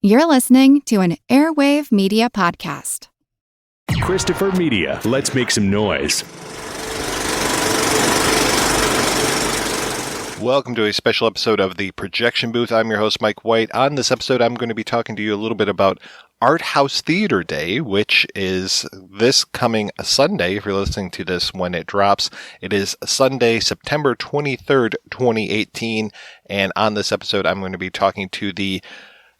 You're listening to an Airwave Media Podcast. Christopher Media, let's make some noise. Welcome to a special episode of The Projection Booth. I'm your host, Mike White. On this episode, I'm going to be talking to you a little bit about Art House Theater Day, which is this coming Sunday. If you're listening to this when it drops, it is Sunday, September 23rd, 2018. And on this episode, I'm going to be talking to the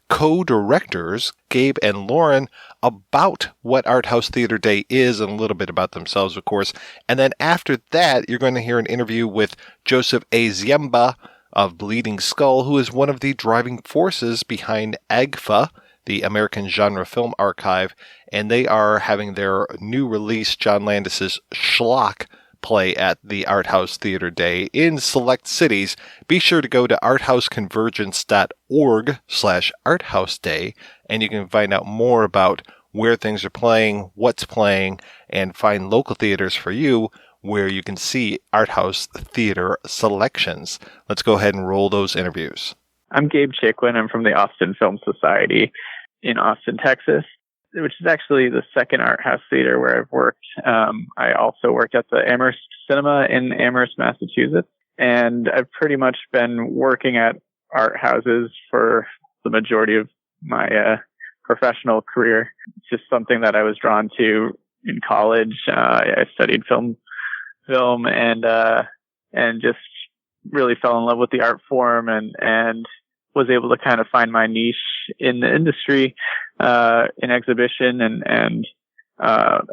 co-directors, Gabe and Lawren, about what Art House Theater Day is and a little bit about themselves, of course. And then after that, you're going to hear an interview with Joseph A. Ziemba of Bleeding Skull, who is one of the driving forces behind AGFA, the American Genre Film Archive, and they are having their new release, John Landis's SCHLOCK, play at the Art House Theater Day in select cities. Be sure to go to arthouseconvergence.org/arthouseday, and you can find out more about where things are playing, what's playing, and find local theaters for you where you can see Art House Theater selections. Let's go ahead and roll those interviews. I'm Gabe Chicoine. I'm from the Austin Film Society in Austin, Texas, which is actually the second art house theater where I've worked. I also worked at the Amherst Cinema in Amherst, Massachusetts, and I've pretty much been working at art houses for the majority of my professional career. It's just something that I was drawn to in college. I studied film and just really fell in love with the art form and was able to kind of find my niche in the industry, in exhibition and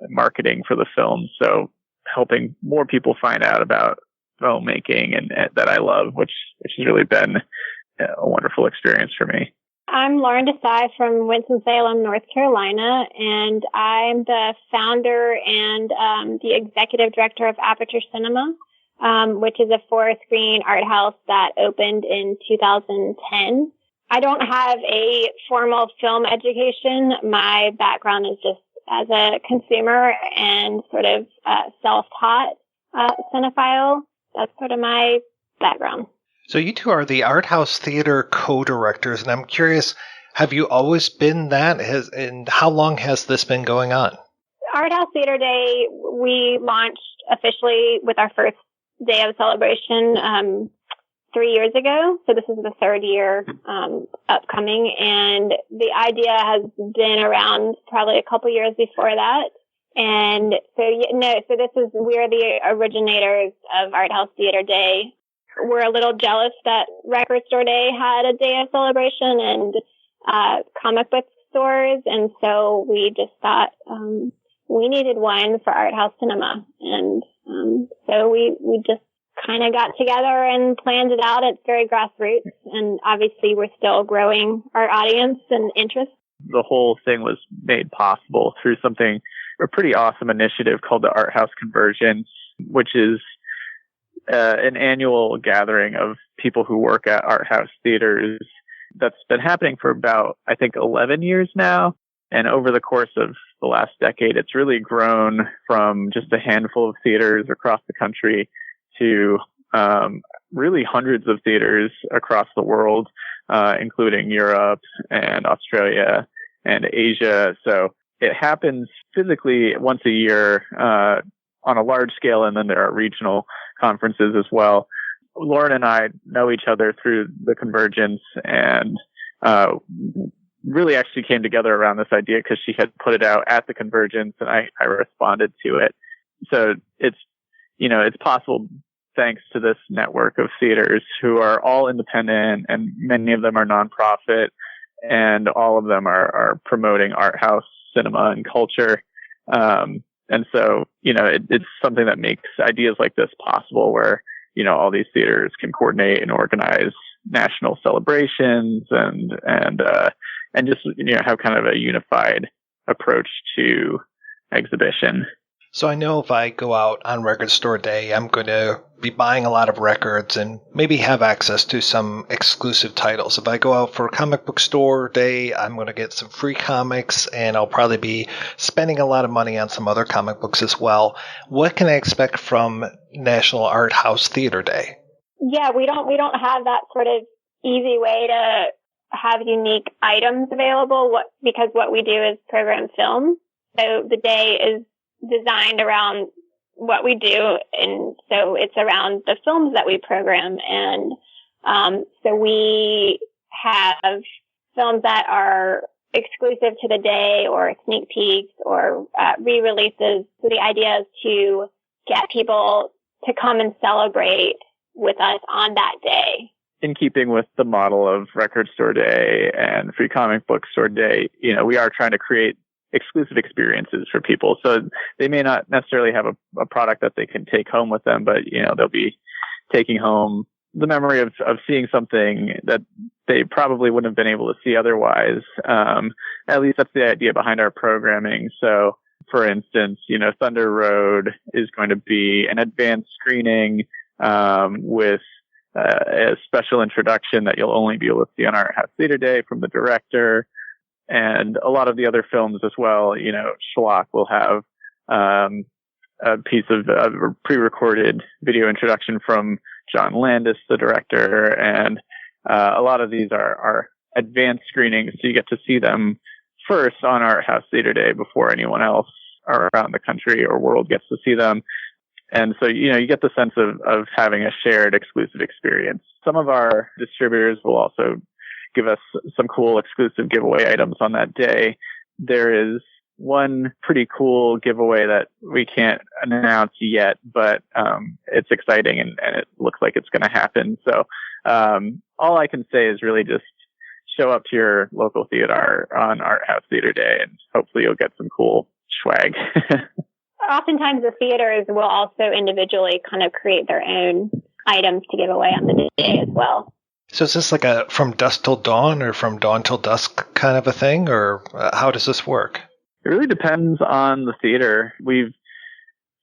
marketing for the film. So helping more people find out about filmmaking and that I love, which has really been a wonderful experience for me. I'm Lawren Desai from Winston-Salem, North Carolina, and I'm the founder and the executive director of Aperture Cinema, which is a 4-screen art house that opened in 2010. I don't have a formal film education. My background is just as a consumer and sort of self-taught cinephile. That's sort of my background. So you two are the Art House Theater co-directors, and I'm curious, have you always been that? And how long has this been going on? Art House Theater Day, we launched officially with our first day of celebration 3 years ago. So this is the third year upcoming. And the idea has been around probably a couple years before that. And so we're the originators of Art House Theater Day. We're a little jealous that Record Store Day had a day of celebration and comic book stores. And so we just thought we needed one for Art House Cinema. And so we just kind of got together and planned it out. It's very grassroots, and obviously we're still growing our audience and interest. The whole thing was made possible through a pretty awesome initiative called the Art House Convergence, which is an annual gathering of people who work at art house theaters that's been happening for about, I think, 11 years now. And over the course of the last decade, it's really grown from just a handful of theaters across the country to really hundreds of theaters across the world, including Europe and Australia and Asia. So it happens physically once a year on a large scale, and then there are regional conferences as well. Lawren and I know each other through the Convergence, and really actually came together around this idea because she had put it out at the Convergence, and I responded to it. So it's possible thanks to this network of theaters who are all independent, and many of them are nonprofit, and all of them are promoting art house cinema and culture. And so, it's something that makes ideas like this possible, where, all these theaters can coordinate and organize national celebrations and just, have kind of a unified approach to exhibition. So I know if I go out on Record Store Day, I'm going to be buying a lot of records and maybe have access to some exclusive titles. If I go out for Comic Book Store Day, I'm going to get some free comics, and I'll probably be spending a lot of money on some other comic books as well. What can I expect from National Art House Theater Day? Yeah, we don't have that sort of easy way to have unique items available because what we do is program film. So the day is designed around what we do. And so it's around the films that we program. And so we have films that are exclusive to the day or sneak peeks or re-releases. So the idea is to get people to come and celebrate with us on that day. In keeping with the model of Record Store Day and Free Comic Book Store Day, we are trying to create exclusive experiences for people. So they may not necessarily have a product that they can take home with them, but, they'll be taking home the memory of seeing something that they probably wouldn't have been able to see otherwise. At least that's the idea behind our programming. So, for instance, Thunder Road is going to be an advanced screening with a special introduction that you'll only be able to see on Art House Theater Day from the director. And a lot of the other films as well, SCHLOCK will have a piece of pre-recorded video introduction from John Landis, the director. And a lot of these are advanced screenings, so you get to see them first on Art House Theater Day before anyone else around the country or world gets to see them. And so, you get the sense of having a shared exclusive experience. Some of our distributors will also give us some cool exclusive giveaway items on that day. There is one pretty cool giveaway that we can't announce yet, but it's exciting and it looks like it's going to happen. So all I can say is really just show up to your local theater on Art House Theater Day, and hopefully you'll get some cool swag. Oftentimes the theaters will also individually kind of create their own items to give away on the day as well. So is this like a from dusk till dawn or from dawn till dusk kind of a thing, or how does this work? It really depends on the theater. We've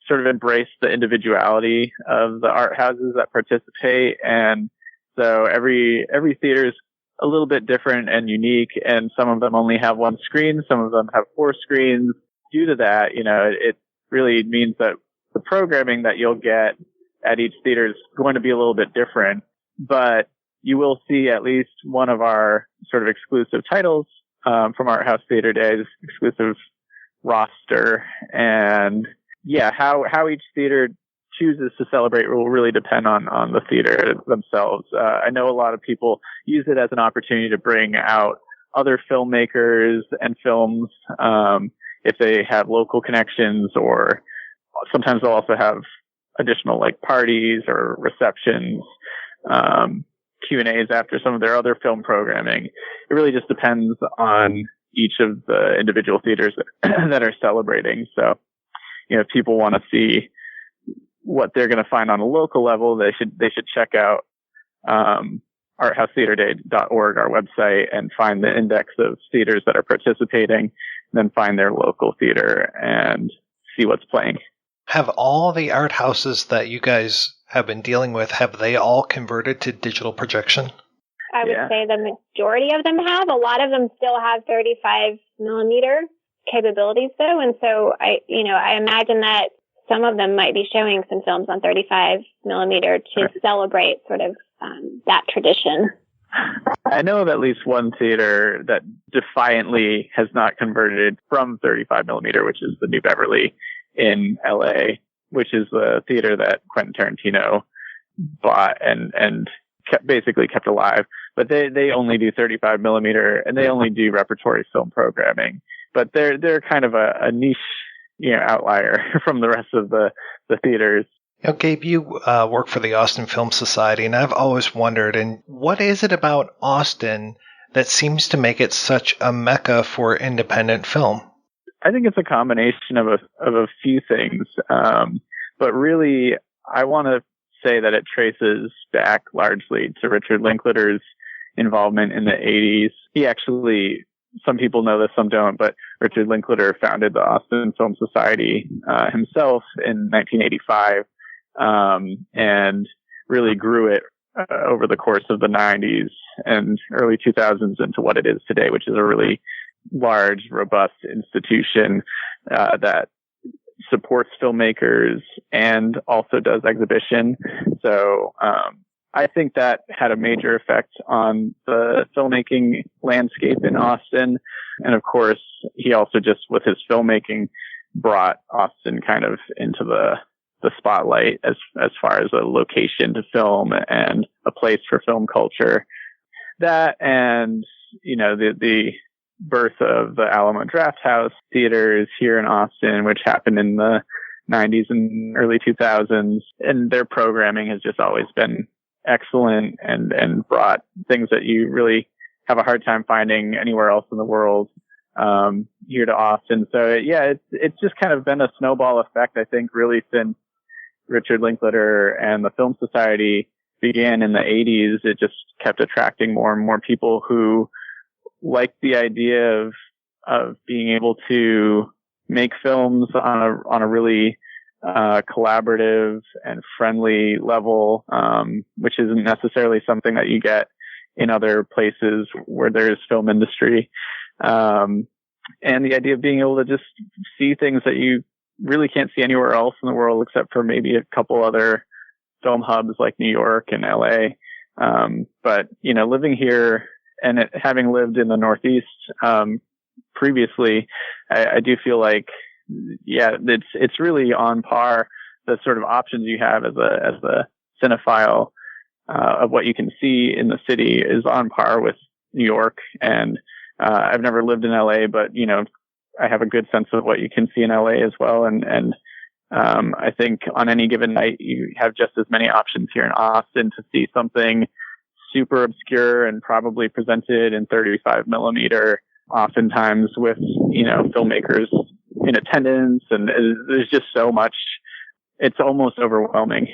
sort of embraced the individuality of the art houses that participate, and so every theater is a little bit different and unique, and some of them only have one screen, some of them have 4 screens. Due to that, it really means that the programming that you'll get at each theater is going to be a little bit different, but you will see at least one of our sort of exclusive titles from Art House Theater Day's exclusive roster. And yeah, how each theater chooses to celebrate will really depend on the theater themselves. I know a lot of people use it as an opportunity to bring out other filmmakers and films if they have local connections, or sometimes they'll also have additional like parties or receptions, Q&As after some of their other film programming. It really just depends on each of the individual theaters that are celebrating. So, if people want to see what they're going to find on a local level, they should check out arthousetheaterday.org, our website, and find the index of theaters that are participating, and then find their local theater and see what's playing. Have all the art houses that you guys have been dealing with, have they all converted to digital projection? I would say the majority of them have. A lot of them still have 35 millimeter capabilities though. And so I imagine that some of them might be showing some films on 35 millimeter to celebrate sort of that tradition. I know of at least one theater that defiantly has not converted from 35 millimeter, which is the New Beverly in LA, which is the theater that Quentin Tarantino bought and basically kept alive. But they only do 35 millimeter, and they only do repertory film programming. But they're kind of a niche, outlier from the rest of the theaters. Gabe, you work for the Austin Film Society, and I've always wondered, and what is it about Austin that seems to make it such a mecca for independent film? I think it's a combination of a few things, but really, I want to say that it traces back largely to Richard Linklater's involvement in the 80s. He actually, some people know this, some don't, but Richard Linklater founded the Austin Film Society himself in 1985, and really grew it over the course of the 90s and early 2000s into what it is today, which is a really large, robust institution that supports filmmakers and also does exhibition. So I think that had a major effect on the filmmaking landscape in Austin. And of course, he also just with his filmmaking brought Austin kind of into the spotlight as far as a location to film and a place for film culture. That and, the birth of the Alamo Drafthouse theaters here in Austin, which happened in the 90s and early 2000s. And their programming has just always been excellent and brought things that you really have a hard time finding anywhere else in the world here to Austin. So yeah, it's just kind of been a snowball effect, I think, really since Richard Linklater and the Film Society began in the 80s. It just kept attracting more and more people who liked the idea of being able to make films on a really collaborative and friendly level, which isn't necessarily something that you get in other places where there's film industry. And the idea of being able to just see things that you really can't see anywhere else in the world except for maybe a couple other film hubs like New York and LA. But, living here and having lived in the Northeast previously, I do feel like, yeah, it's really on par. The sort of options you have as a cinephile of what you can see in the city is on par with New York. And I've never lived in LA, but I have a good sense of what you can see in LA as well. And I think on any given night, you have just as many options here in Austin to see something super obscure and probably presented in 35 millimeter, oftentimes with, filmmakers in attendance. And there's just so much. It's almost overwhelming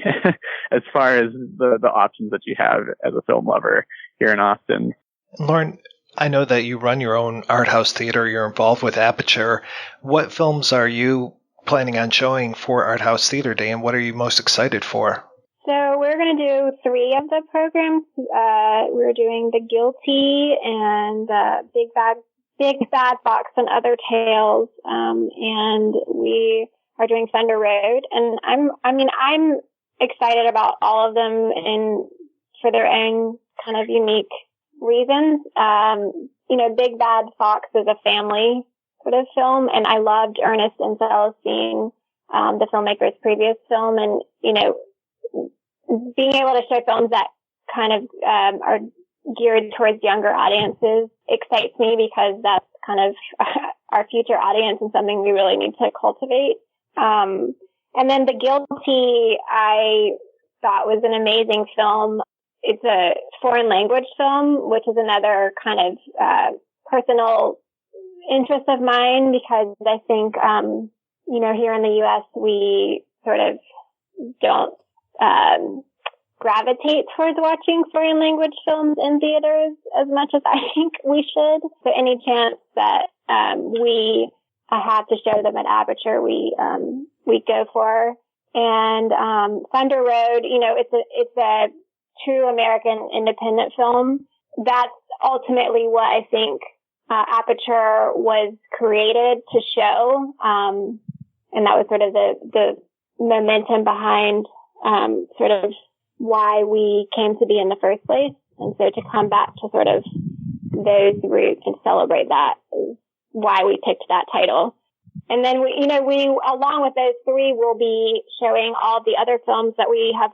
as far as the options that you have as a film lover here in Austin. Lawren, I know that you run your own art house theater. You're involved with Aperture. What films are you planning on showing for Art House Theater Day, and what are you most excited for? So we're going to do 3 of the programs. We're doing The Guilty and Big Bad Fox and Other Tales, and we are doing Thunder Road. And I'm excited about all of them for their own kind of unique reasons. Big Bad Fox is a family sort of film, and I loved Ernest and Celestine, the filmmaker's previous film, and being able to show films that kind of are geared towards younger audiences excites me, because that's kind of our future audience and something we really need to cultivate. And then The Guilty, I thought was an amazing film. It's a foreign language film, which is another kind of personal interest of mine, because I think, here in the U.S., we sort of don't gravitate towards watching foreign language films in theaters as much as I think we should. So any chance that we have to show them at Aperture, we go for. And Thunder Road, it's a true American independent film. That's ultimately what I think Aperture was created to show. And that was sort of the momentum behind sort of why we came to be in the first place. And so to come back to sort of those roots and celebrate that is why we picked that title. And then we along with those 3, will be showing all the other films that we have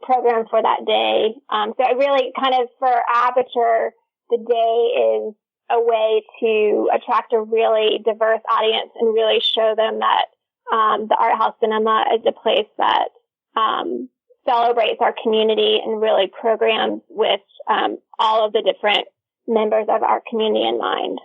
programmed for that day. So it really kind of, for Aperture, the day is a way to attract a really diverse audience and really show them that the art house cinema is a place that celebrates our community and really programs with all of the different members of our community in mind.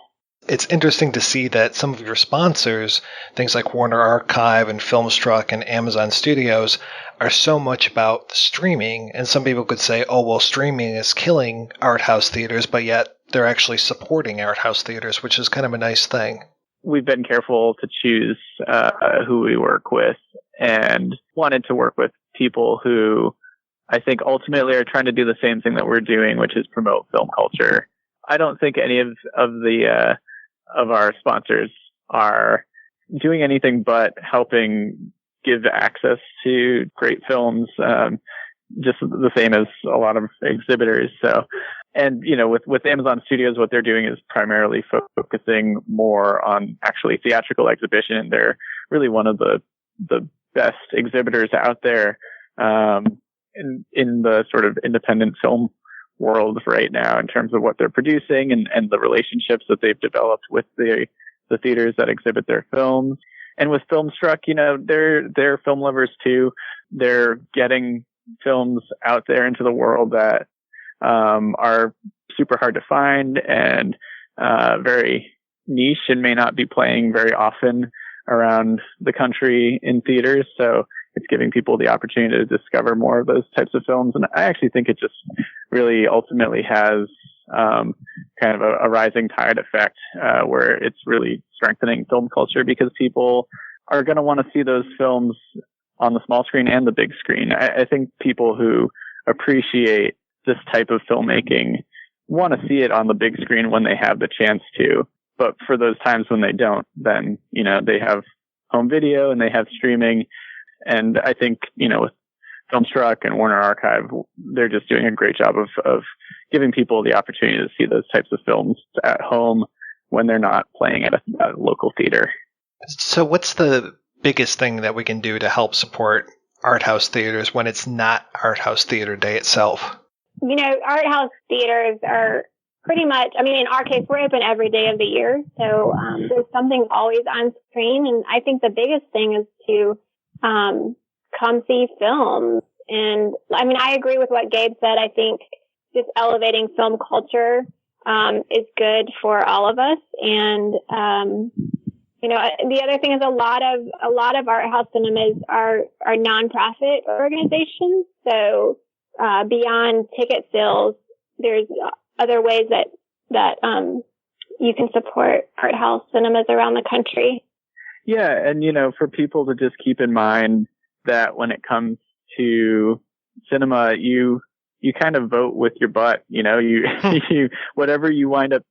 It's interesting to see that some of your sponsors, things like Warner Archive and Filmstruck and Amazon Studios, are so much about streaming. And some people could say, oh, well, streaming is killing art house theaters, but yet they're actually supporting art house theaters, which is kind of a nice thing. We've been careful to choose who we work with, and wanted to work with people who I think ultimately are trying to do the same thing that we're doing, which is promote film culture. I don't think any of our sponsors are doing anything but helping give access to great films. just the same as a lot of exhibitors. So, and, with Amazon Studios, what they're doing is primarily focusing more on actually theatrical exhibition. They're really one of the best exhibitors out there, in the sort of independent film world right now in terms of what they're producing and the relationships that they've developed with the theaters that exhibit their films. And with SCHLOCK, they're film lovers too. They're getting films out there into the world that are super hard to find and very niche and may not be playing very often around the country in theaters. So it's giving people the opportunity to discover more of those types of films. And I actually think it just really ultimately has kind of a rising tide effect where it's really strengthening film culture because people are going to want to see those films on the small screen and the big screen. I think people who appreciate this type of filmmaking want to see it on the big screen when they have the chance to. But for those times when they don't, then, they have home video and they have streaming. And I think, with SCHLOCK and Warner Archive, they're just doing a great job of giving people the opportunity to see those types of films at home when they're not playing at a local theater. So what's the biggest thing that we can do to help support art house theaters when it's not Art House Theater Day itself? Art house theaters are pretty much, in our case, we're open every day of the year. So there's something always on screen. And I think the biggest thing is to come see films. And I agree with what Gabe said. I think just elevating film culture is good for all of us. And the other thing is a lot of art house cinemas are nonprofit organizations. So beyond ticket sales, there's other ways that you can support art house cinemas around the country. Yeah, and for people to just keep in mind that when it comes to cinema, you kind of vote with your butt. You whatever you wind up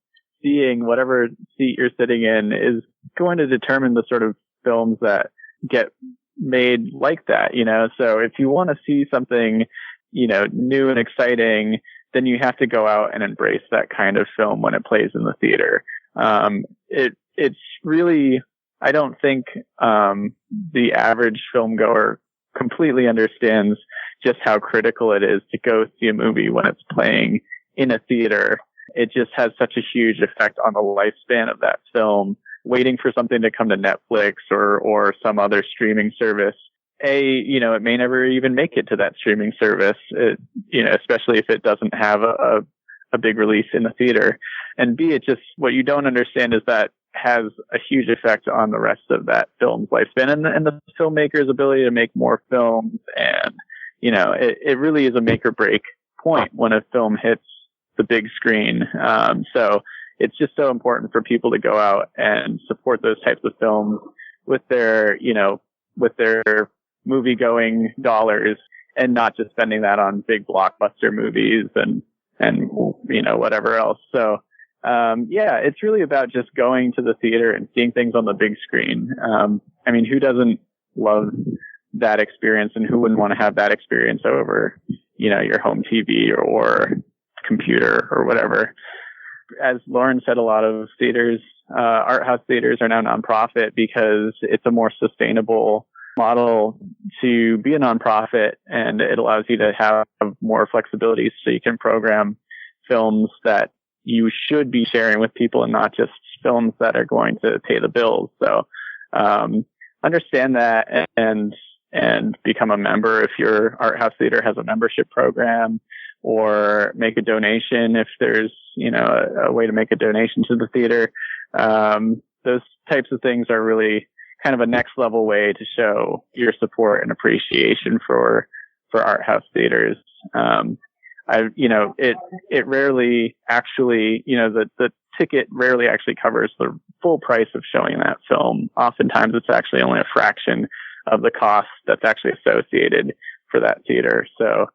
seeing, whatever seat you're sitting in, is going to determine the sort of films that get made like that. So if you want to see something, new and exciting, then you have to go out and embrace that kind of film when it plays in the theater. It's really, I don't think the average film goer completely understands just how critical it is to go see a movie when it's playing in a theater. It just has such a huge effect on the lifespan of that film. Waiting for something to come to Netflix or some other streaming service, it may never even make it to that streaming service, especially if it doesn't have a big release in the theater. And B, it just, what you don't understand is that has a huge effect on the rest of that film's lifespan and the filmmaker's ability to make more films. And, it really is a make or break point when a film hits the big screen. So it's just so important for people to go out and support those types of films with their movie going dollars and not just spending that on big blockbuster movies and whatever else. So, it's really about just going to the theater and seeing things on the big screen. Who doesn't love that experience, and who wouldn't want to have that experience over, your home TV or computer or whatever? As Lawren said, a lot of theaters, art house theaters, are now nonprofit because it's a more sustainable model to be a nonprofit, and it allows you to have more flexibility so you can program films that you should be sharing with people and not just films that are going to pay the bills. So understand that and become a member if your art house theater has a membership program, or make a donation if there's a way to make a donation to the theater. Those types of things are really kind of a next level way to show your support and appreciation for art house theaters. It rarely actually, the ticket rarely actually covers the full price of showing that film. Oftentimes it's actually only a fraction of the cost that's actually associated for that theater. So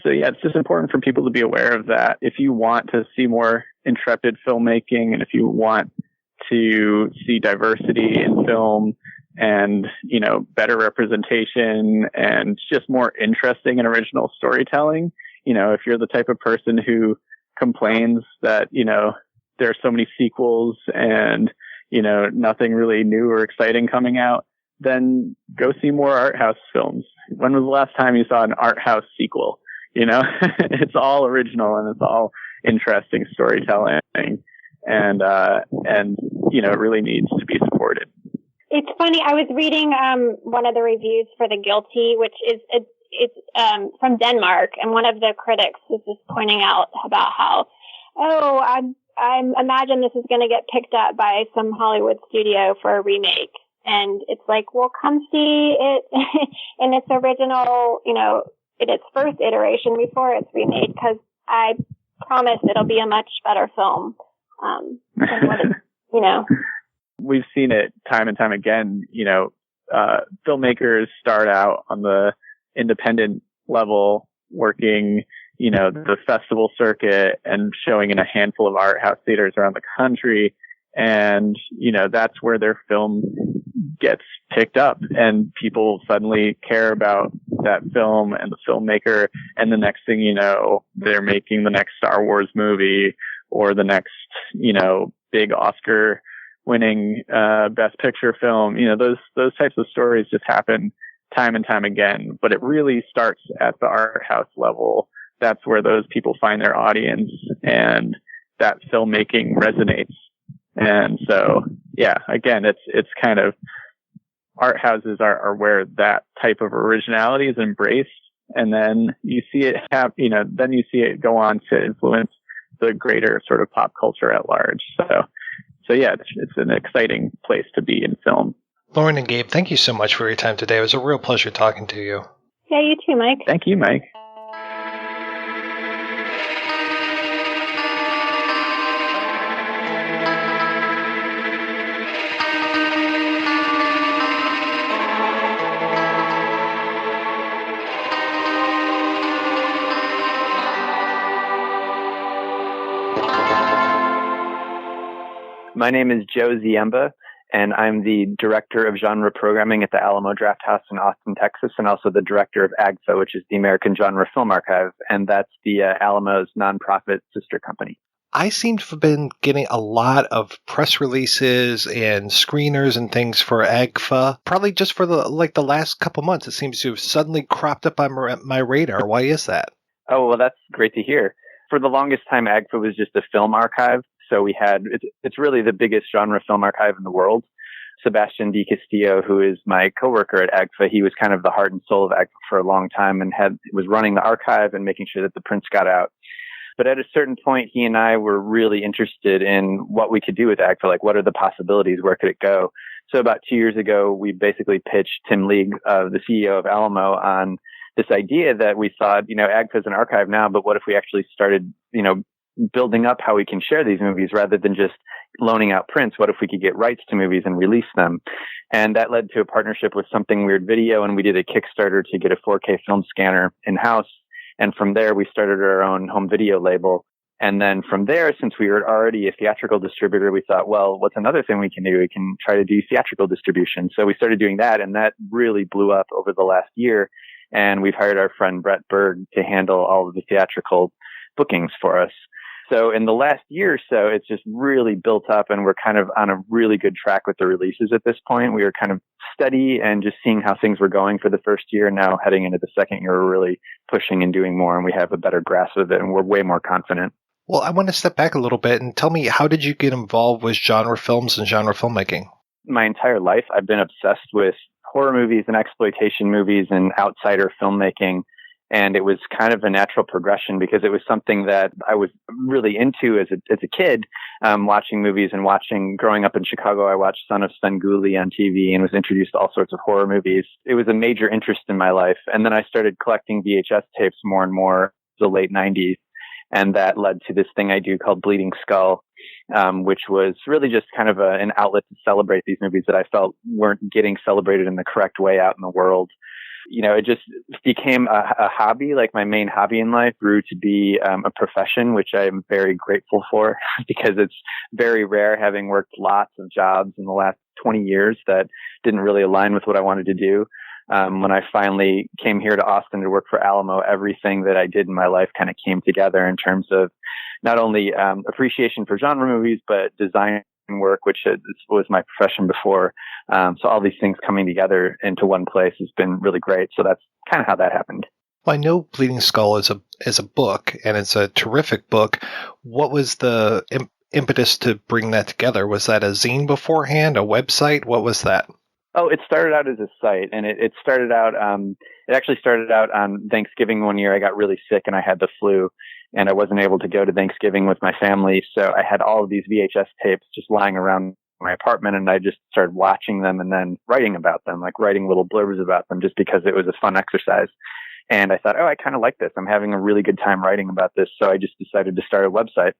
yeah, it's just important for people to be aware of that. If you want to see more intrepid filmmaking, and if you want to see diversity in film, and, better representation and just more interesting and original storytelling. If you're the type of person who complains that, there are so many sequels and, nothing really new or exciting coming out, then go see more art house films. When was the last time you saw an art house sequel? It's all original and it's all interesting storytelling, and it really needs to be supported. It's funny. I was reading one of the reviews for The Guilty, which is it's from Denmark, and one of the critics was just pointing out about how, I imagine this is going to get picked up by some Hollywood studio for a remake. And it's like, well, come see it in its original, in its first iteration before it's remade, because I promise it'll be a much better film than what it, We've seen it time and time again. Filmmakers start out on the independent level, working, the festival circuit and showing in a handful of art house theaters around the country. And, that's where their film gets picked up and people suddenly care about that film and the filmmaker. And the next thing you know, they're making the next Star Wars movie or the next, big Oscar winning, best picture film. Those types of stories just happen time and time again, but it really starts at the art house level. That's where those people find their audience and that filmmaking resonates. And so, yeah, again, it's kind of, art houses are where that type of originality is embraced. And then you see it then you see it go on to influence the greater sort of pop culture at large. So yeah, it's an exciting place to be in film. Lawren and Gabe, thank you so much for your time today. It was a real pleasure talking to you. Yeah, you too, Mike. Thank you, Mike. My name is Joe Ziemba, and I'm the Director of Genre Programming at the Alamo Drafthouse in Austin, Texas, and also the Director of AGFA, which is the American Genre Film Archive, and that's the Alamo's nonprofit sister company. I seem to have been getting a lot of press releases and screeners and things for AGFA, probably just for the last couple months. It seems to have suddenly cropped up on my radar. Why is that? Oh, well, that's great to hear. For the longest time, AGFA was just a film archive. So it's really the biggest genre film archive in the world. Sebastian Di Castillo, who is my coworker at AGFA, he was kind of the heart and soul of AGFA for a long time and was running the archive and making sure that the prints got out. But at a certain point, he and I were really interested in what we could do with AGFA. Like, what are the possibilities? Where could it go? So about 2 years ago, we basically pitched Tim League, the CEO of Alamo, on this idea that we thought, AGFA is an archive now, but what if we actually started, building up how we can share these movies rather than just loaning out prints? What if we could get rights to movies and release them? And that led to a partnership with Something Weird Video, and we did a Kickstarter to get a 4K film scanner in-house. And from there, we started our own home video label. And then from there, since we were already a theatrical distributor, we thought, well, what's another thing we can do? We can try to do theatrical distribution. So we started doing that, and that really blew up over the last year. And we've hired our friend Brett Berg to handle all of the theatrical bookings for us. So in the last year or so, it's just really built up, and we're kind of on a really good track with the releases at this point. We were kind of steady and just seeing how things were going for the first year. Now heading into the second year, we're really pushing and doing more, and we have a better grasp of it, and we're way more confident. Well, I want to step back a little bit and tell me, how did you get involved with genre films and genre filmmaking? My entire life, I've been obsessed with horror movies and exploitation movies and outsider filmmaking. And it was kind of a natural progression because it was something that I was really into as a kid, watching movies and growing up in Chicago. I watched Son of Svengoolie on TV and was introduced to all sorts of horror movies. It was a major interest in my life. And then I started collecting VHS tapes more and more in the late 90s. And that led to this thing I do called Bleeding Skull, which was really just kind of an outlet to celebrate these movies that I felt weren't getting celebrated in the correct way out in the world. it just became a hobby. Like my main hobby in life grew to be a profession, which I am very grateful for because it's very rare, having worked lots of jobs in the last 20 years that didn't really align with what I wanted to do. When I finally came here to Austin to work for Alamo, everything that I did in my life kind of came together in terms of not only appreciation for genre movies, but design work, which was my profession before. So all these things coming together into one place has been really great. So that's kind of how that happened. Well, I know Bleeding Skull is a book, and it's a terrific book. What was the impetus to bring that together? Was that a zine beforehand, a website? What was that? Oh, it started out as a site, and it started out, it actually started out on Thanksgiving one year. I got really sick and I had the flu, and I wasn't able to go to Thanksgiving with my family. So I had all of these VHS tapes just lying around my apartment, and I just started watching them and then writing about them, like writing little blurbs about them just because it was a fun exercise. And I thought, I kind of like this. I'm having a really good time writing about this. So I just decided to start a website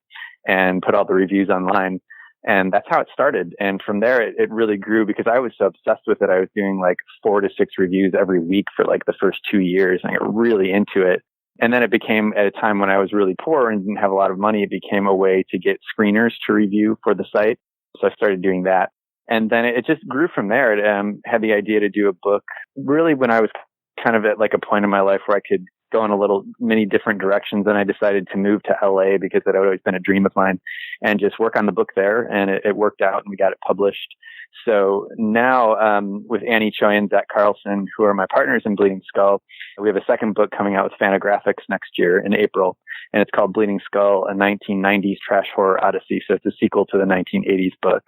and put all the reviews online. And that's how it started. And from there, it really grew because I was so obsessed with it. I was doing like 4 to 6 reviews every week for like the first 2 years. And I got really into it. And then it became, at a time when I was really poor and didn't have a lot of money, it became a way to get screeners to review for the site. So I started doing that. And then it just grew from there. It had the idea to do a book really when I was kind of at like a point in my life where I could go in many different directions. And I decided to move to LA because it had always been a dream of mine and just work on the book there. And it worked out and we got it published. So now, with Annie Choi and Zach Carlson, who are my partners in Bleeding Skull, we have a second book coming out with Fantagraphics next year in April. And it's called Bleeding Skull, a 1990s trash horror odyssey. So it's a sequel to the 1980s book.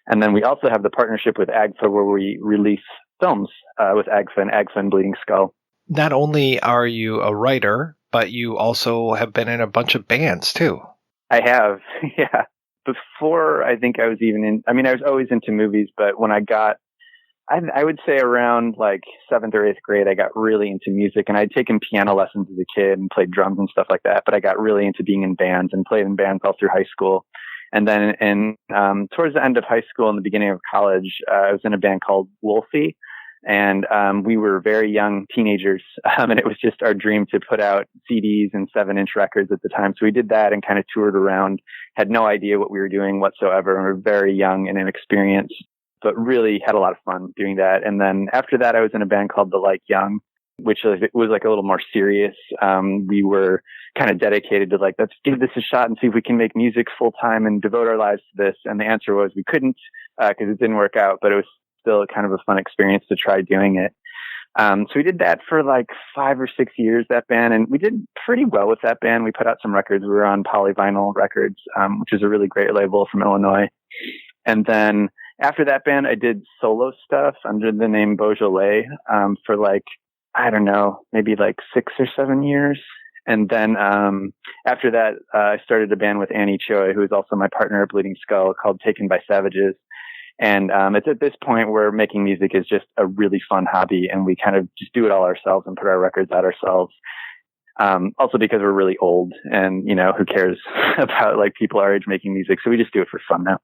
And then we also have the partnership with AGFA where we release films with AGFA and Bleeding Skull. Not only are you a writer, but you also have been in a bunch of bands too. I have, yeah. Before I think I was even I was always into movies, but when I would say around like 7th or 8th grade, I got really into music, and I'd taken piano lessons as a kid and played drums and stuff like that. But I got really into being in bands and played in bands all through high school. And then towards the end of high school and the beginning of college, I was in a band called Wolfie. And we were very young teenagers, and it was just our dream to put out CDs and 7-inch records at the time. So we did that and kind of toured around, had no idea what we were doing whatsoever. And we were very young and inexperienced, but really had a lot of fun doing that. And then after that, I was in a band called The Like Young, which was like a little more serious. We were kind of dedicated to like, let's give this a shot and see if we can make music full time and devote our lives to this. And the answer was we couldn't because it didn't work out, but it was still kind of a fun experience to try doing it. So we did that for like 5 or 6 years, that band, and we did pretty well with that band. We put out some records. We were on Polyvinyl Records, which is a really great label from Illinois. And then after that band, I did solo stuff under the name Beaujolais for like, I don't know, maybe like 6 or 7 years. And then after that, I started a band with Annie Choi, who is also my partner at Bleeding Skull, called Taken by Savages. And it's at this point where making music is just a really fun hobby, and we kind of just do it all ourselves and put our records out ourselves. Also because we're really old, and who cares about like people our age making music? So we just do it for fun now.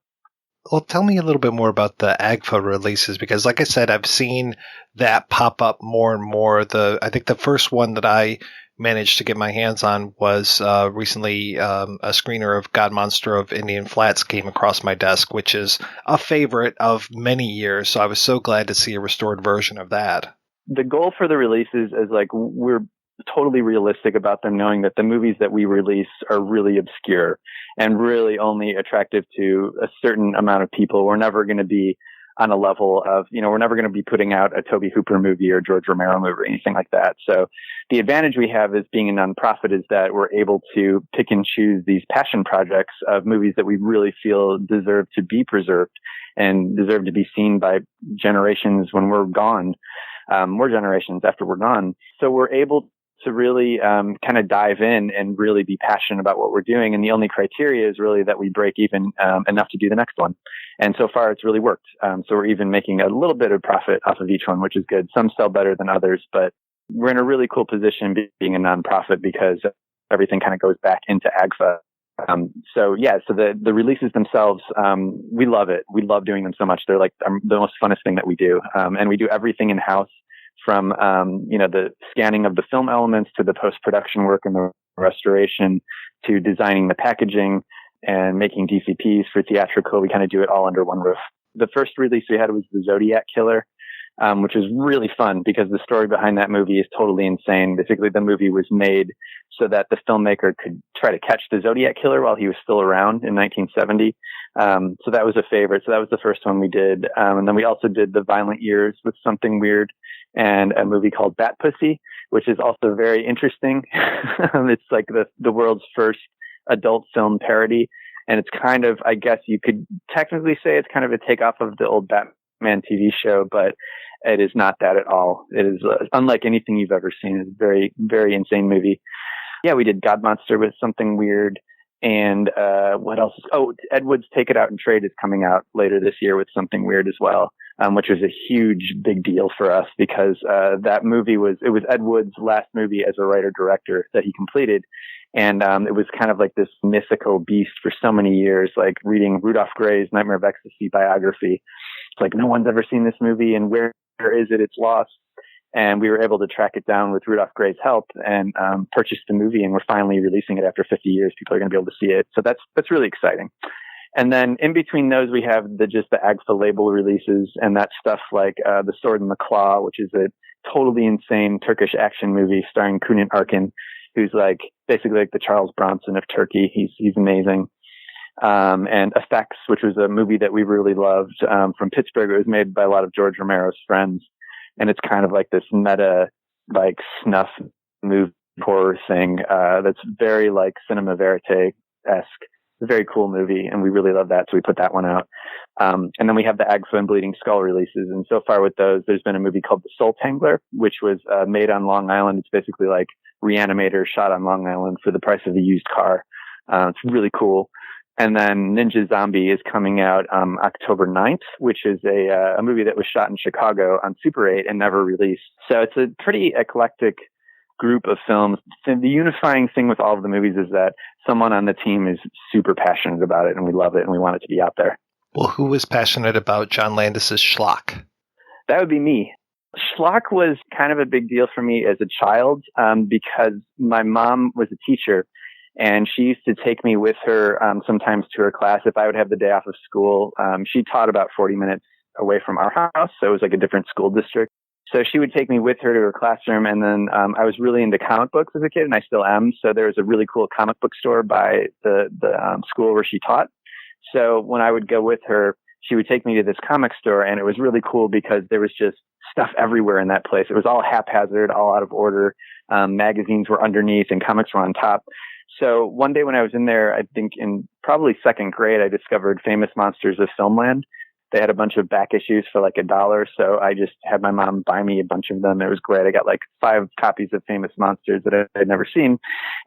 Well, tell me a little bit more about the AGFA releases, because like I said, I've seen that pop up more and more. I think the first one that I managed to get my hands on was recently a screener of God Monster of Indian Flats came across my desk, which is a favorite of many years. So I was so glad to see a restored version of that. The goal for the releases is like we're totally realistic about them, knowing that the movies that we release are really obscure and really only attractive to a certain amount of people. We're never going to be on a level of, we're never going to be putting out a Tobe Hooper movie or George Romero movie or anything like that. So the advantage we have as being a nonprofit is that we're able to pick and choose these passion projects of movies that we really feel deserve to be preserved and deserve to be seen by generations when we're gone, more generations after we're gone. So we're able to really kind of dive in and really be passionate about what we're doing. And the only criteria is really that we break even enough to do the next one. And so far, it's really worked. So we're even making a little bit of profit off of each one, which is good. Some sell better than others, but we're in a really cool position being a nonprofit because everything kind of goes back into AGFA. So the releases themselves, we love it. We love doing them so much. They're like the most funnest thing that we do. And we do everything in-house. from, the scanning of the film elements to the post-production work and the restoration to designing the packaging and making DCPs for theatrical. We kind of do it all under one roof. The first release we had was the Zodiac Killer, which was really fun because the story behind that movie is totally insane. Basically, the movie was made so that the filmmaker could try to catch the Zodiac Killer while he was still around in 1970. So that was a favorite. So that was the first one we did. And then we also did The Violent Years with Something Weird and a movie called Bat Pussy, which is also very interesting. It's like the world's first adult film parody. And it's kind of, I guess you could technically say it's kind of a takeoff of the old Batman TV show, but it is not that at all. It is unlike anything you've ever seen. It's a very, very insane movie. Yeah, we did God Monster with Something Weird. And what else? Ed Wood's Take It Out and Trade is coming out later this year with Something Weird as well, which was a huge, big deal for us because that movie was Ed Wood's last movie as a writer-director that he completed. And it was kind of like this mythical beast for so many years, like reading Rudolph Gray's Nightmare of Ecstasy biography. It's like, no one's ever seen this movie, and where is it? It's lost. And we were able to track it down with Rudolph Gray's help and purchase the movie, and we're finally releasing it after 50 years. People are going to be able to see it. So that's really exciting. And then in between those, we have the AGFA label releases, and that stuff like The Sword and the Claw, which is a totally insane Turkish action movie starring Kunin Arkin, who's like basically like the Charles Bronson of Turkey. He's amazing. And Effects, which was a movie that we really loved from Pittsburgh. It was made by a lot of George Romero's friends. And it's kind of like this meta, like snuff movie horror thing that's very like cinema verite-esque. It's a very cool movie, and we really love that, so we put that one out. And then we have the AGFA and Bleeding Skull releases, and so far with those, there's been a movie called The Soul Tangler, which was made on Long Island. It's basically like Reanimator shot on Long Island for the price of a used car. It's really cool. And then Ninja Zombie is coming out October 9th, which is a movie that was shot in Chicago on Super 8 and never released. So it's a pretty eclectic group of films. And the unifying thing with all of the movies is that someone on the team is super passionate about it, and we love it, and we want it to be out there. Well, who was passionate about John Landis's SCHLOCK? That would be me. SCHLOCK was kind of a big deal for me as a child because my mom was a teacher. And she used to take me with her sometimes to her class if I would have the day off of school. She taught about 40 minutes away from our house, so it was like a different school district. So she would take me with her to her classroom, and then I was really into comic books as a kid, and I still am. So there was a really cool comic book store by the school where she taught. So when I would go with her, she would take me to this comic store, and it was really cool because there was just stuff everywhere in that place. It was all haphazard, all out of order. Magazines were underneath, and comics were on top. So one day when I was in there, I think in probably second grade, I discovered Famous Monsters of Filmland. They had a bunch of back issues for like $1. So I just had my mom buy me a bunch of them. It was great. I got like 5 copies of Famous Monsters that I had never seen.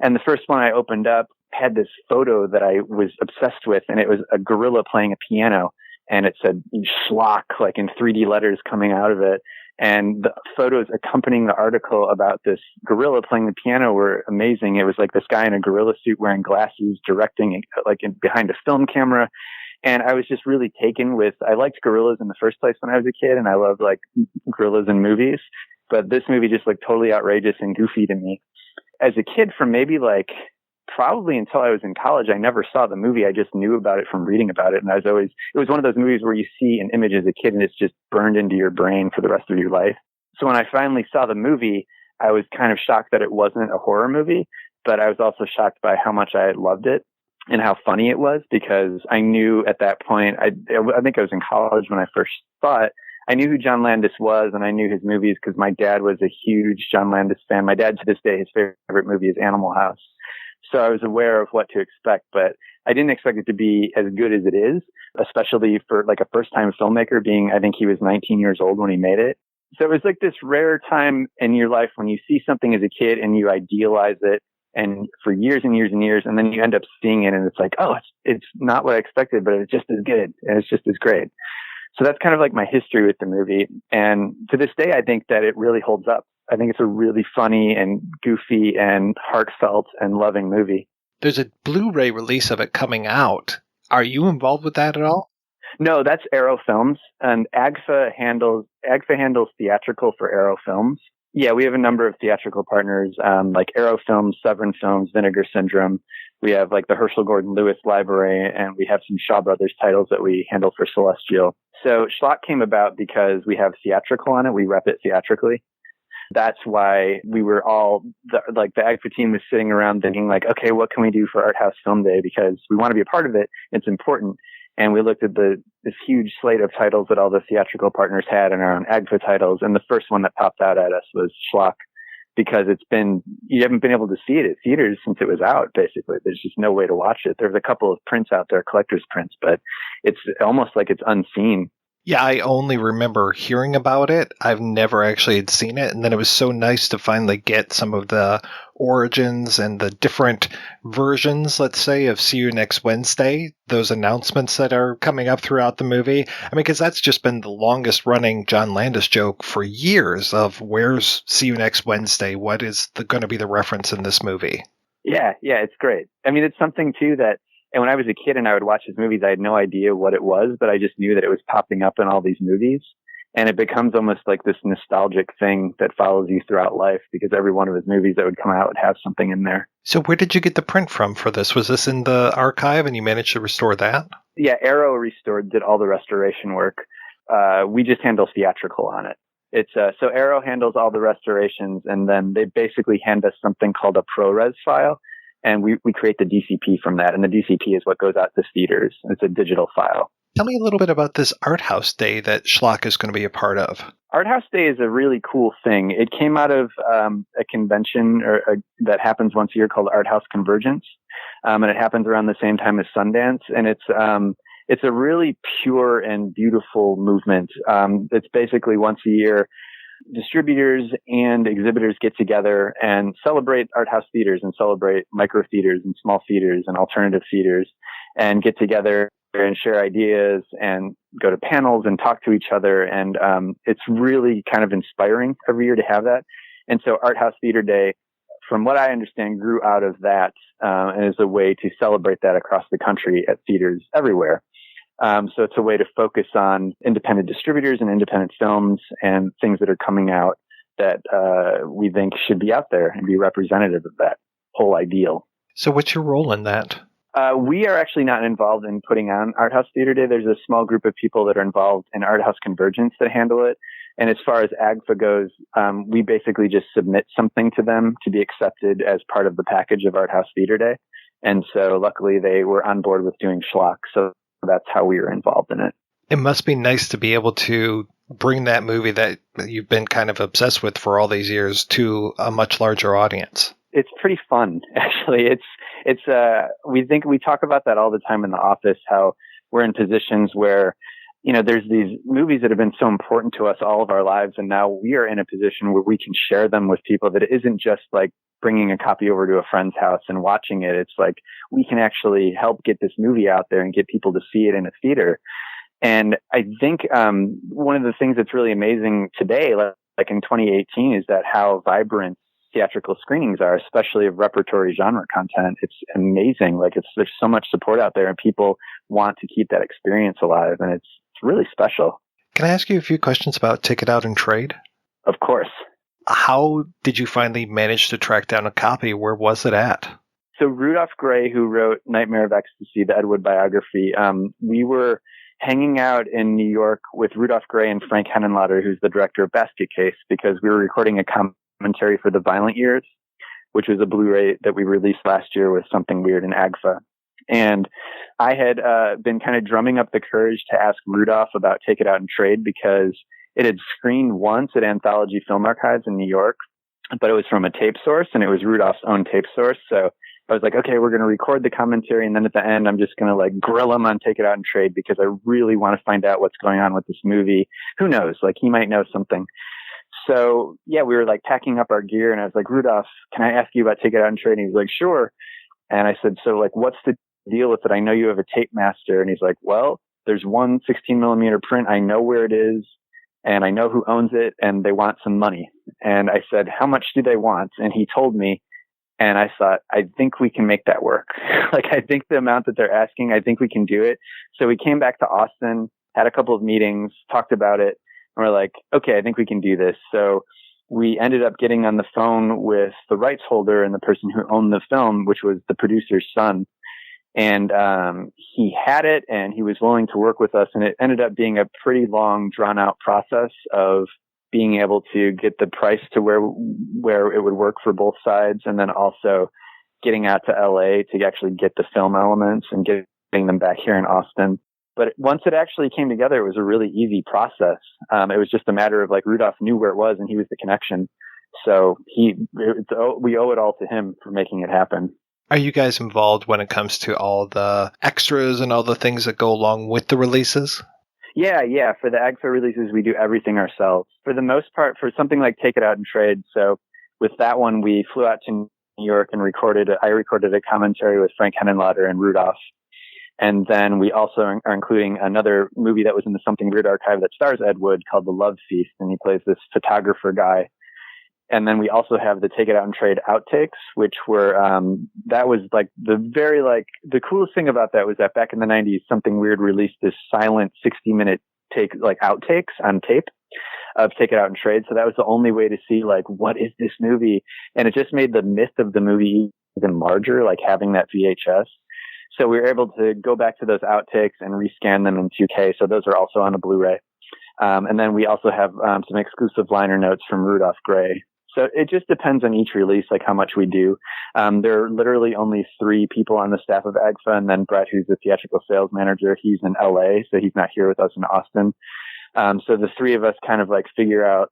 And the first one I opened up had this photo that I was obsessed with. And it was a gorilla playing a piano. And it said SCHLOCK, like in 3D letters coming out of it. And the photos accompanying the article about this gorilla playing the piano were amazing. It was like this guy in a gorilla suit wearing glasses directing like behind a film camera. And I was just really taken with, I liked gorillas in the first place when I was a kid, and I loved like gorillas in movies. But this movie just looked totally outrageous and goofy to me. As a kid, from maybe like probably until I was in college, I never saw the movie. I just knew about it from reading about it. And it was one of those movies where you see an image as a kid and it's just burned into your brain for the rest of your life. So when I finally saw the movie, I was kind of shocked that it wasn't a horror movie, but I was also shocked by how much I loved it and how funny it was, because I knew at that point, I think I was in college when I first saw it. I knew who John Landis was, and I knew his movies because my dad was a huge John Landis fan. My dad, to this day, his favorite movie is Animal House. So I was aware of what to expect, but I didn't expect it to be as good as it is, especially for like a first-time filmmaker being, I think he was 19 years old when he made it. So it was like this rare time in your life when you see something as a kid and you idealize it and for years and years and years, and then you end up seeing it and it's like, oh, it's not what I expected, but it's just as good and it's just as great. So that's kind of like my history with the movie. And to this day, I think that it really holds up. I think it's a really funny and goofy and heartfelt and loving movie. There's a Blu-ray release of it coming out. Are you involved with that at all? No, that's Arrow Films, and AGFA handles theatrical for Arrow Films. Yeah, we have a number of theatrical partners, like Arrow Films, Severin Films, Vinegar Syndrome. We have like the Herschel Gordon Lewis Library, and we have some Shaw Brothers titles that we handle for Celestial. So SCHLOCK came about because we have theatrical on it. We rep it theatrically. That's why we were all, the AGFA team was sitting around thinking like, okay, what can we do for Art House Film Day? Because we want to be a part of it. It's important. And we looked at this huge slate of titles that all the theatrical partners had and our own AGFA titles. And the first one that popped out at us was SCHLOCK, because you haven't been able to see it at theaters since it was out, basically. There's just no way to watch it. There's a couple of prints out there, collector's prints, but it's almost like it's unseen. Yeah, I only remember hearing about it. I've never actually had seen it. And then it was so nice to finally get some of the origins and the different versions, let's say, of See You Next Wednesday, those announcements that are coming up throughout the movie. I mean, because that's just been the longest running John Landis joke for years of where's See You Next Wednesday? What is going to be the reference in this movie? Yeah, it's great. I mean, it's something too and when I was a kid and I would watch his movies, I had no idea what it was, but I just knew that it was popping up in all these movies. And it becomes almost like this nostalgic thing that follows you throughout life, because every one of his movies that would come out would have something in there. So where did you get the print from for this? Was this in the archive and you managed to restore that? Yeah, Arrow did all the restoration work. We just handle theatrical on it. It's so Arrow handles all the restorations, and then they basically hand us something called a ProRes file. And we create the DCP from that. And the DCP is what goes out to theaters. It's a digital file. Tell me a little bit about this Art House Day that SCHLOCK is going to be a part of. Art House Day is a really cool thing. It came out of a convention that happens once a year called Art House Convergence. And it happens around the same time as Sundance. And it's a really pure and beautiful movement. It's basically once a year. Distributors and exhibitors get together and celebrate art house theaters and celebrate micro theaters and small theaters and alternative theaters, and get together and share ideas and go to panels and talk to each other. And it's really kind of inspiring every year to have that. And so Art House Theater Day, from what I understand, grew out of that and is a way to celebrate that across the country at theaters everywhere. So it's a way to focus on independent distributors and independent films and things that are coming out that we think should be out there and be representative of that whole ideal. So what's your role in that? We are actually not involved in putting on Art House Theater Day. There's a small group of people that are involved in Art House Convergence that handle it. And as far as AGFA goes, we basically just submit something to them to be accepted as part of the package of Art House Theater Day. And so luckily they were on board with doing SCHLOCK. So that's how we were involved in it. It must be nice to be able to bring that movie that you've been kind of obsessed with for all these years to a much larger audience. It's pretty fun, actually. We talk about that all the time in the office, how we're in positions where, there's these movies that have been so important to us all of our lives. And now we are in a position where we can share them with people, that it isn't just like bringing a copy over to a friend's house and watching it. It's like we can actually help get this movie out there and get people to see it in a theater. And I think one of the things that's really amazing today, like in 2018, is that how vibrant theatrical screenings are, especially of repertory genre content. It's amazing. There's so much support out there, and people want to keep that experience alive, and it's really special. Can I ask you a few questions about Take It Out and Trade? Of course. How did you finally manage to track down a copy? Where was it at? So Rudolph Gray, who wrote Nightmare of Ecstasy, the Ed Wood biography, we were hanging out in New York with Rudolph Gray and Frank Henenlotter, who's the director of Basket Case, because we were recording a commentary for The Violent Years, which was a Blu-ray that we released last year with Something Weird in AGFA. And I had been kind of drumming up the courage to ask Rudolph about Take It Out and Trade, because it had screened once at Anthology Film Archives in New York, but it was from a tape source, and it was Rudolph's own tape source. So I was like, okay, we're going to record the commentary, and then at the end, I'm just going to grill him on Take It Out and Trade, because I really want to find out what's going on with this movie. Who knows? He might know something. So yeah, we were packing up our gear, and I was like, Rudolph, can I ask you about Take It Out and Trade? And he's like, sure. And I said, so what's the deal with it? I know you have a tape master. And he's like, well, there's one 16 millimeter print. I know where it is, and I know who owns it, and they want some money. And I said, how much do they want? And he told me, And I thought, I think we can make that work. Like, I think the amount that they're asking, I think we can do it. So we came back to Austin, had a couple of meetings, talked about it, and we're like, okay, I think we can do this. So we ended up getting on the phone with the rights holder and the person who owned the film, which was the producer's son. And he had it, and he was willing to work with us. And it ended up being a pretty long, drawn-out process of being able to get the price to where it would work for both sides, and then also getting out to LA to actually get the film elements and getting them back here in Austin. But once it actually came together, it was a really easy process. It was just a matter of, like, Rudolph knew where it was, and he was the connection. So we owe it all to him for making it happen. Are you guys involved when it comes to all the extras and all the things that go along with the releases? Yeah. For the AGFA releases, we do everything ourselves. For the most part, for something like Take It Out and Trade. So with that one, we flew out to New York and I recorded a commentary with Frank Henenlotter and Rudolph. And then we also are including another movie that was in the Something Weird archive that stars Ed Wood called The Love Feast. And he plays this photographer guy. And then we also have the Take It Out and Trade outtakes, which were, that was like the coolest thing about that was that back in the 90s, Something Weird released this silent 60-minute outtakes on tape of Take It Out and Trade. So that was the only way to see, like, what is this movie? And it just made the myth of the movie even larger, like having that VHS. So we were able to go back to those outtakes and rescan them in 2K. So those are also on a Blu-ray. And then we also have some exclusive liner notes from Rudolph Gray. So it just depends on each release, like how much we do. There are literally only 3 people on the staff of AGFA, and then Brett, who's the theatrical sales manager, he's in LA, so he's not here with us in Austin. So the 3 of us kind of like the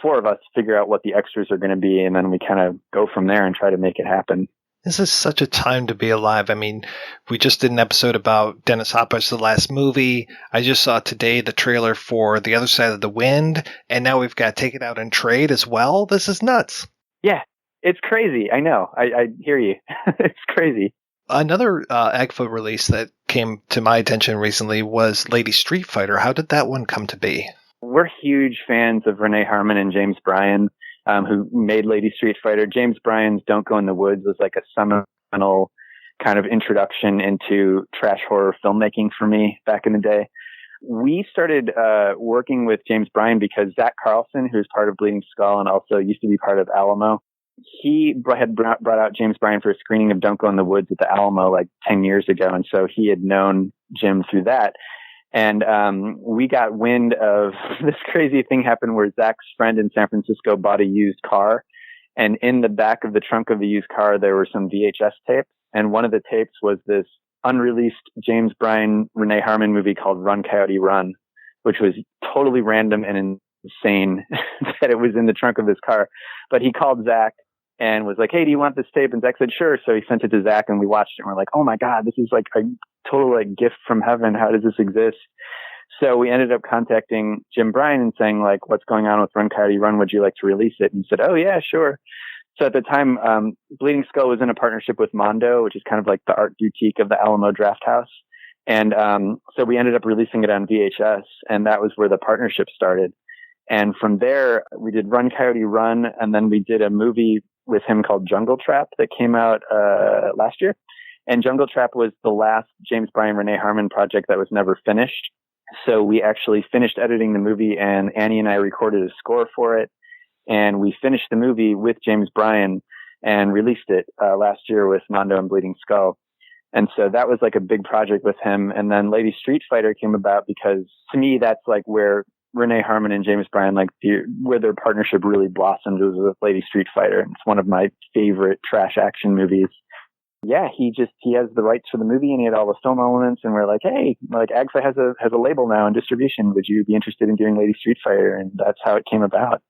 4 of us figure out what the extras are going to be, and then we kind of go from there and try to make it happen. This is such a time to be alive. I mean, we just did an episode about Dennis Hopper's The Last Movie. I just saw today the trailer for The Other Side of the Wind, and now we've got Take It Out and Trade as well. This is nuts. Yeah, it's crazy. I know. I hear you. It's crazy. Another AGFA release that came to my attention recently was Lady Street Fighter. How did that one come to be? We're huge fans of Renee Harmon and James Bryan, who made Lady Street Fighter. James Bryan's Don't Go in the Woods was like a seminal kind of introduction into trash horror filmmaking for me back in the day. We started working with James Bryan because Zach Carlson, who's part of Bleeding Skull and also used to be part of Alamo, he had brought out James Bryan for a screening of Don't Go in the Woods at the Alamo like 10 years ago. And so he had known Jim through that. And we got wind of this crazy thing happened where Zach's friend in San Francisco bought a used car. And in the back of the trunk of the used car, there were some VHS tapes. And one of the tapes was this unreleased James Bryan, Renee Harmon movie called Run, Coyote, Run, which was totally random and insane that it was in the trunk of his car. But he called Zach and was like, hey, do you want this tape? And Zach said, sure. So he sent it to Zach and we watched it and we're like, oh my God, this is like a total like gift from heaven. How does this exist? So we ended up contacting Jim Bryan and saying like, what's going on with Run Coyote Run? Would you like to release it? And he said, oh yeah, sure. So at the time, Bleeding Skull was in a partnership with Mondo, which is kind of like the art boutique of the Alamo Drafthouse. And so we ended up releasing it on VHS, and that was where the partnership started. And from there, we did Run Coyote Run, and then we did a movie with him called Jungle Trap that came out last year. And Jungle Trap was the last James Bryan, Renee Harmon project that was never finished. So we actually finished editing the movie, and Annie and I recorded a score for it. And we finished the movie with James Bryan and released it last year with Mondo and Bleeding Skull. And so that was like a big project with him. And then Lady Street Fighter came about because to me, that's like where Renee Harmon and James Bryan, like where their partnership really blossomed was with Lady Street Fighter. It's one of my favorite trash action movies. Yeah, he has the rights for the movie and he had all the film elements. And we're like, hey, like AGFA has a label now in distribution. Would you be interested in doing Lady Street Fighter? And that's how it came about.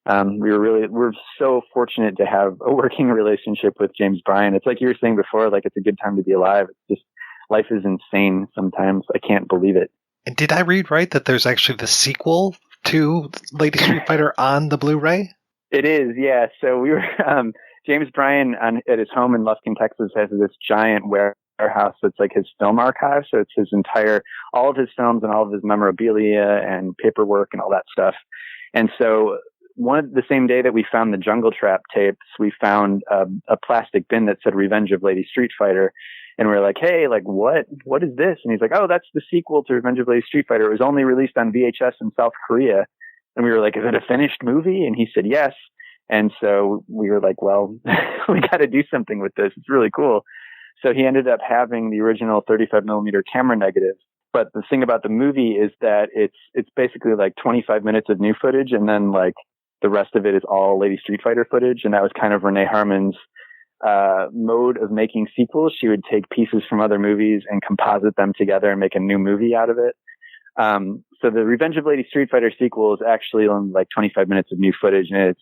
We're so fortunate to have a working relationship with James Bryan. It's like you were saying before, like it's a good time to be alive. It's just, life is insane sometimes. I can't believe it. And did I read right that there's actually the sequel to Lady Street Fighter on the Blu-ray? It is, yeah. So we were, James Bryan at his home in Lufkin, Texas has this giant warehouse that's like his film archive. So it's his all of his films and all of his memorabilia and paperwork and all that stuff. And so the same day that we found the Jungle Trap tapes, we found a plastic bin that said Revenge of Lady Street Fighter. And we were like, hey, like, what is this? And he's like, oh, that's the sequel to Revenge of Lady Street Fighter. It was only released on VHS in South Korea. And we were like, is it a finished movie? And he said, yes. And so we were like, well, we got to do something with this. It's really cool. So he ended up having the original 35 millimeter camera negative. But the thing about the movie is that it's basically like 25 minutes of new footage. And then like the rest of it is all Lady Street Fighter footage. And that was kind of Renee Harmon's mode of making sequels. She would take pieces from other movies and composite them together and make a new movie out of it. So the Revenge of Lady Street Fighter sequel is actually on like 25 minutes of new footage, and it's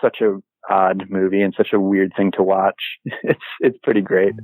such a odd movie and such a weird thing to watch. It's pretty great.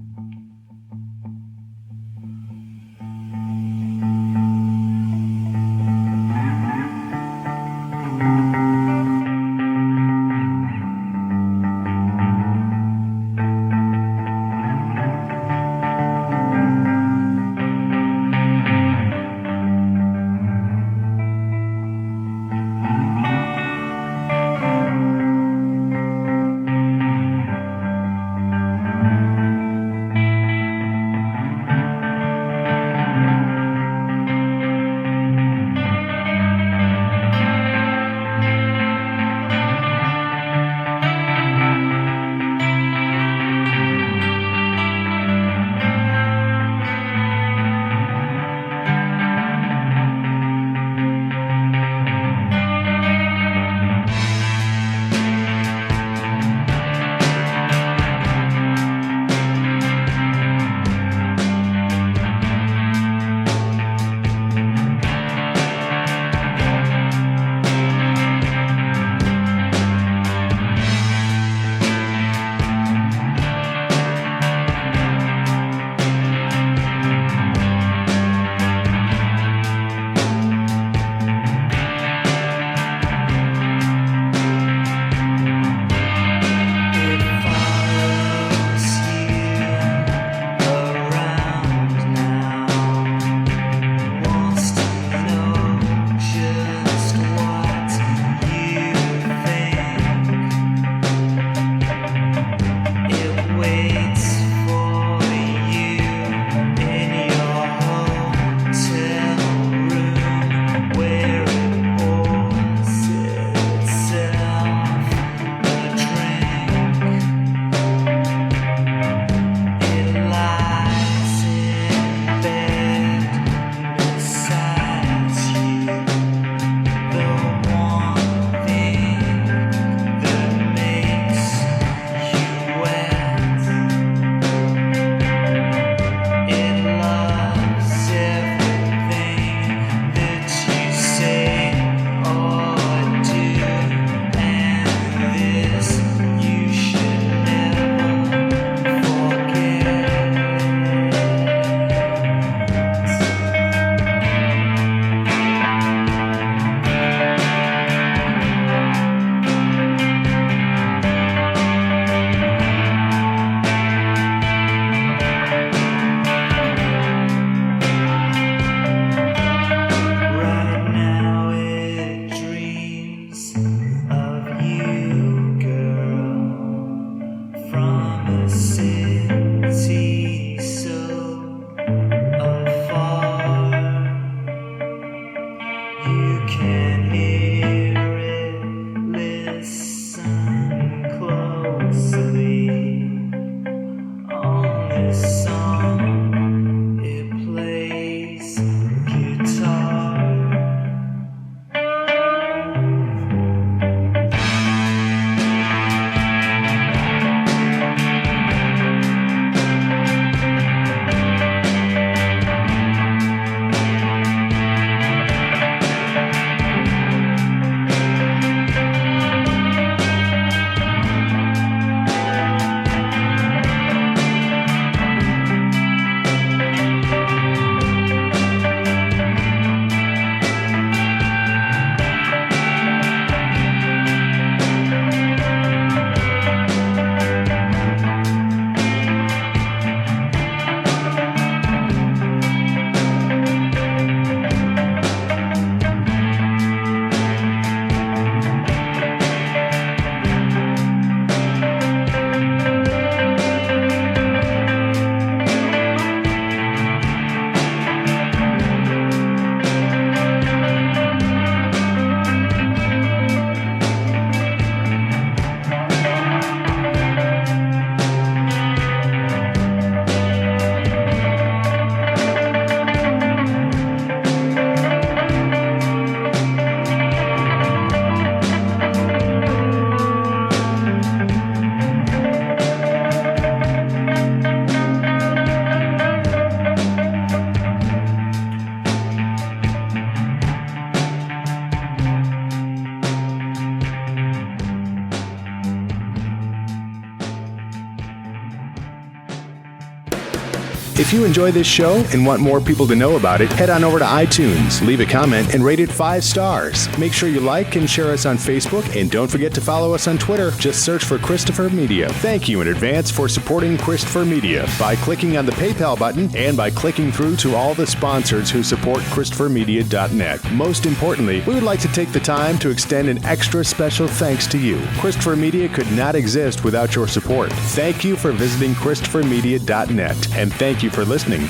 If you enjoy this show and want more people to know about it, head on over to iTunes, leave a comment, and rate it 5 stars. Make sure you like and share us on Facebook, and don't forget to follow us on Twitter. Just search for Christopher Media. Thank you in advance for supporting Christopher Media by clicking on the PayPal button and by clicking through to all the sponsors who support ChristopherMedia.net. Most importantly, we would like to take the time to extend an extra special thanks to you. Christopher Media could not exist without your support. Thank you for visiting ChristopherMedia.net, and thank you for listening.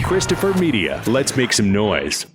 Christopher Media. Let's make some noise.